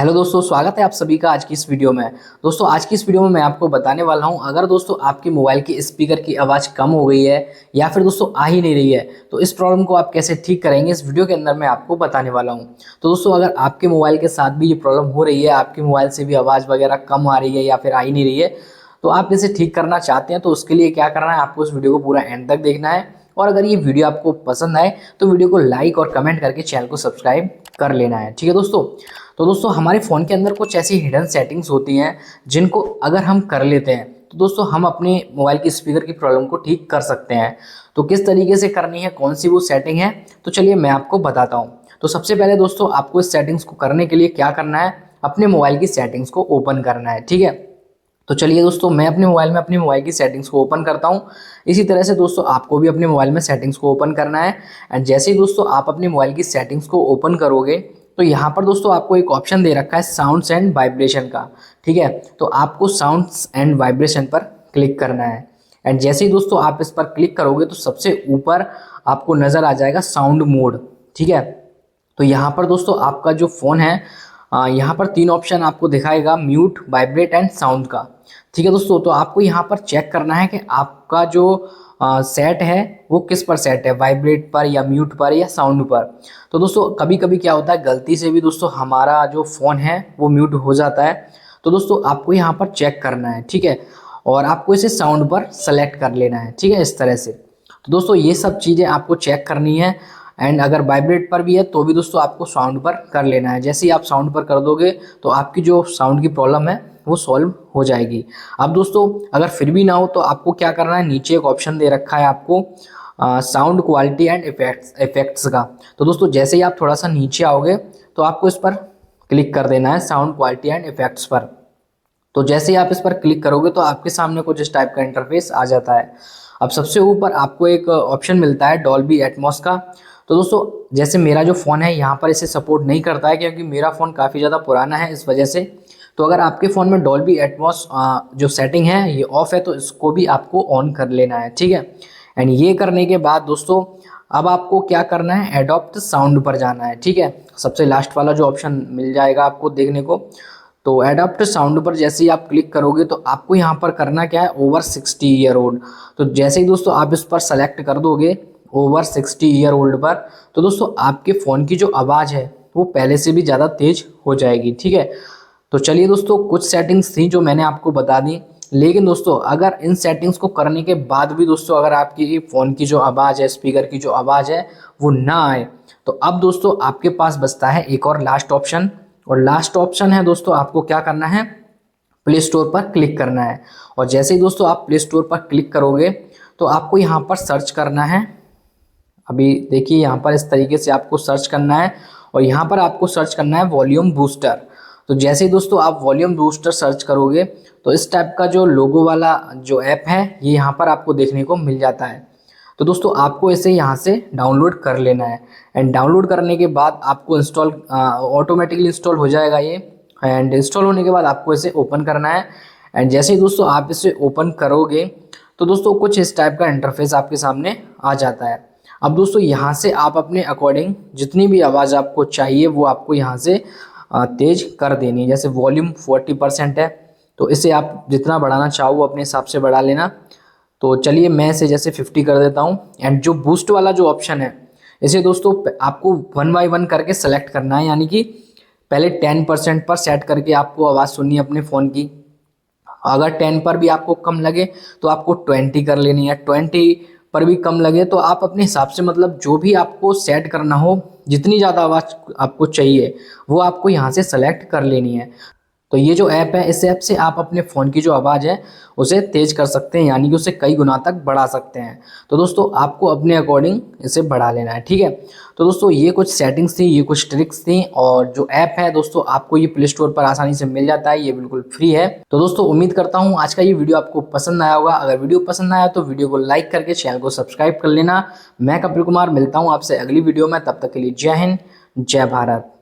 Hello दोस्तों, स्वागत है आप सभी का आज की इस वीडियो में। दोस्तों आज की इस वीडियो में मैं आपको बताने वाला हूं, अगर दोस्तों आपके मोबाइल की स्पीकर की आवाज़ कम हो गई है या फिर दोस्तों आ ही नहीं रही है तो इस प्रॉब्लम को आप कैसे ठीक करेंगे, इस वीडियो के अंदर मैं आपको बताने वाला हूं। तो दोस्तों अगर आपके मोबाइल के साथ भी ये प्रॉब्लम हो रही है, आपके मोबाइल से भी आवाज़ वगैरह कम आ रही है या फिर आ ही नहीं रही है, तो आप इसे ठीक करना चाहते हैं तो उसके लिए क्या करना है, आपको इस वीडियो को पूरा एंड तक देखना है। और अगर ये वीडियो आपको पसंद आए तो वीडियो को लाइक और कमेंट करके चैनल को सब्सक्राइब कर लेना है। ठीक है दोस्तों, तो दोस्तों हमारे फ़ोन के अंदर कुछ ऐसी हिडन सेटिंग्स होती हैं जिनको अगर हम कर लेते हैं तो दोस्तों हम अपने मोबाइल की स्पीकर की प्रॉब्लम को ठीक कर सकते हैं। तो किस तरीके से करनी है, कौन सी वो सेटिंग है, तो चलिए मैं आपको बताता हूँ। तो सबसे पहले दोस्तों आपको इस सेटिंग्स को करने के लिए क्या करना है, अपने मोबाइल की सेटिंग्स को ओपन करना है। ठीक है, तो चलिए दोस्तों मैं अपने मोबाइल की सेटिंग्स को ओपन करता हूं। इसी तरह से दोस्तों आपको भी अपने मोबाइल में सेटिंग्स को ओपन करना है। एंड जैसे ही दोस्तों आप अपने मोबाइल की सेटिंग्स को ओपन करोगे तो यहाँ पर दोस्तों आपको एक ऑप्शन दे रखा है साउंड्स एंड वाइब्रेशन का। ठीक है, तो आपको साउंड्स एंड वाइब्रेशन पर क्लिक करना है। एंड जैसे ही दोस्तों आप इस पर क्लिक करोगे तो सबसे ऊपर आपको नज़र आ जाएगा साउंड मोड। ठीक है, तो यहाँ पर दोस्तों आपका जो फ़ोन है, यहाँ पर तीन ऑप्शन आपको दिखाएगा, म्यूट, वाइब्रेट एंड साउंड का। ठीक है दोस्तों, तो आपको यहाँ पर चेक करना है कि आपका जो सेट है वो किस पर सेट है, वाइब्रेट पर या म्यूट पर या साउंड पर। तो दोस्तों कभी कभी क्या होता है, गलती से भी दोस्तों हमारा जो फ़ोन है वो म्यूट हो जाता है। तो दोस्तों आपको यहाँ पर चेक करना है। ठीक है, और आपको इसे साउंड पर सेलेक्ट कर लेना है। ठीक है, इस तरह से। तो दोस्तों ये सब चीज़ें आपको चेक करनी है। एंड अगर वाइब्रेट पर भी है तो भी दोस्तों आपको साउंड पर कर लेना है। जैसे ही आप साउंड पर कर दोगे तो आपकी जो साउंड की प्रॉब्लम है वो सॉल्व हो जाएगी। अब दोस्तों अगर फिर भी ना हो तो आपको क्या करना है, नीचे एक ऑप्शन दे रखा है आपको साउंड क्वालिटी एंड इफेक्ट्स का। तो दोस्तों जैसे ही आप थोड़ा सा नीचे आओगे तो आपको इस पर क्लिक कर देना है, साउंड क्वालिटी एंड इफेक्ट्स पर। तो जैसे ही आप इस पर क्लिक करोगे तो आपके सामने कुछ इस टाइप का इंटरफेस आ जाता है। अब सबसे ऊपर आपको एक ऑप्शन मिलता है डॉल्बी एटमॉस का। तो दोस्तों जैसे मेरा जो फ़ोन है यहाँ पर इसे सपोर्ट नहीं करता है क्योंकि मेरा फ़ोन काफ़ी ज़्यादा पुराना है, इस वजह से। तो अगर आपके फ़ोन में डॉल्बी एटमॉस जो सेटिंग है ये ऑफ है तो इसको भी आपको ऑन कर लेना है। ठीक है, एंड ये करने के बाद दोस्तों अब आपको क्या करना है, एडॉप्ट साउंड पर जाना है। ठीक है, सबसे लास्ट वाला जो ऑप्शन मिल जाएगा आपको देखने को। तो एडॉप्ट साउंड पर जैसे ही आप क्लिक करोगे तो आपको यहाँ पर करना क्या है, ओवर 60 ईयर ओल्ड। तो जैसे ही दोस्तों आप इस पर सेलेक्ट कर दोगे ओवर 60 ईयर ओल्ड पर, तो दोस्तों आपके फ़ोन की जो आवाज़ है वो पहले से भी ज़्यादा तेज हो जाएगी। ठीक है, तो चलिए दोस्तों कुछ सेटिंग्स थी जो मैंने आपको बता दी। लेकिन दोस्तों अगर इन सेटिंग्स को करने के बाद भी दोस्तों अगर आपकी फ़ोन की जो आवाज़ है, स्पीकर की जो आवाज़ है वो ना आए, तो अब दोस्तों आपके पास बचता है एक और लास्ट ऑप्शन। और लास्ट ऑप्शन है दोस्तों, आपको क्या करना है, प्ले स्टोर पर क्लिक करना है। और जैसे ही दोस्तों आप प्ले स्टोर पर क्लिक करोगे तो आपको यहाँ पर सर्च करना है। अभी देखिए यहाँ पर इस तरीके से आपको सर्च करना है और यहाँ पर आपको सर्च करना है वॉल्यूम बूस्टर। तो जैसे ही दोस्तों आप वॉल्यूम बूस्टर सर्च करोगे तो इस टाइप का जो लोगो वाला जो ऐप है ये यहाँ पर आपको देखने को मिल जाता है। तो दोस्तों आपको इसे यहाँ से डाउनलोड कर लेना है। एंड डाउनलोड करने के बाद आपको इंस्टॉल ऑटोमेटिकली इंस्टॉल हो जाएगा ये। एंड इंस्टॉल होने के बाद आपको इसे ओपन करना है। एंड जैसे ही दोस्तों आप इसे ओपन करोगे तो दोस्तों कुछ इस टाइप का इंटरफेस आपके सामने आ जाता है। अब दोस्तों यहाँ से आप अपने अकॉर्डिंग जितनी भी आवाज़ आपको चाहिए वो आपको यहाँ से तेज कर देनी है। जैसे वॉल्यूम 40% है तो इसे आप जितना बढ़ाना चाहो वो अपने हिसाब से बढ़ा लेना। तो चलिए मैं इसे जैसे 50 कर देता हूँ। एंड जो बूस्ट वाला जो ऑप्शन है इसे दोस्तों आपको 1 बाय 1 करके सेलेक्ट करना है, यानी कि पहले 10% पर सेट करके आपको आवाज़ सुननी है अपने फ़ोन की। अगर 10 पर भी आपको कम लगे तो आपको 20 कर लेनी है, 20 पर भी कम लगे तो आप अपने हिसाब से, मतलब जो भी आपको सेट करना हो, जितनी ज़्यादा आवाज़ आपको चाहिए वो आपको यहाँ से सेलेक्ट कर लेनी है। तो ये जो ऐप है इस ऐप से आप अपने फ़ोन की जो आवाज़ है उसे तेज़ कर सकते हैं, यानी कि उसे कई गुना तक बढ़ा सकते हैं। तो दोस्तों आपको अपने अकॉर्डिंग इसे बढ़ा लेना है। ठीक है, तो दोस्तों ये कुछ सेटिंग्स थी, ये कुछ ट्रिक्स थी। और जो ऐप है दोस्तों आपको ये प्ले स्टोर पर आसानी से मिल जाता है, ये बिल्कुल फ्री है। तो दोस्तों उम्मीद करता हूँ आज का ये वीडियो आपको पसंद आया होगा। अगर वीडियो पसंद आया तो वीडियो को लाइक करके चैनल को सब्सक्राइब कर लेना। मैं कपिल कुमार मिलता हूँ आपसे अगली वीडियो में, तब तक के लिए जय हिंद, जय भारत।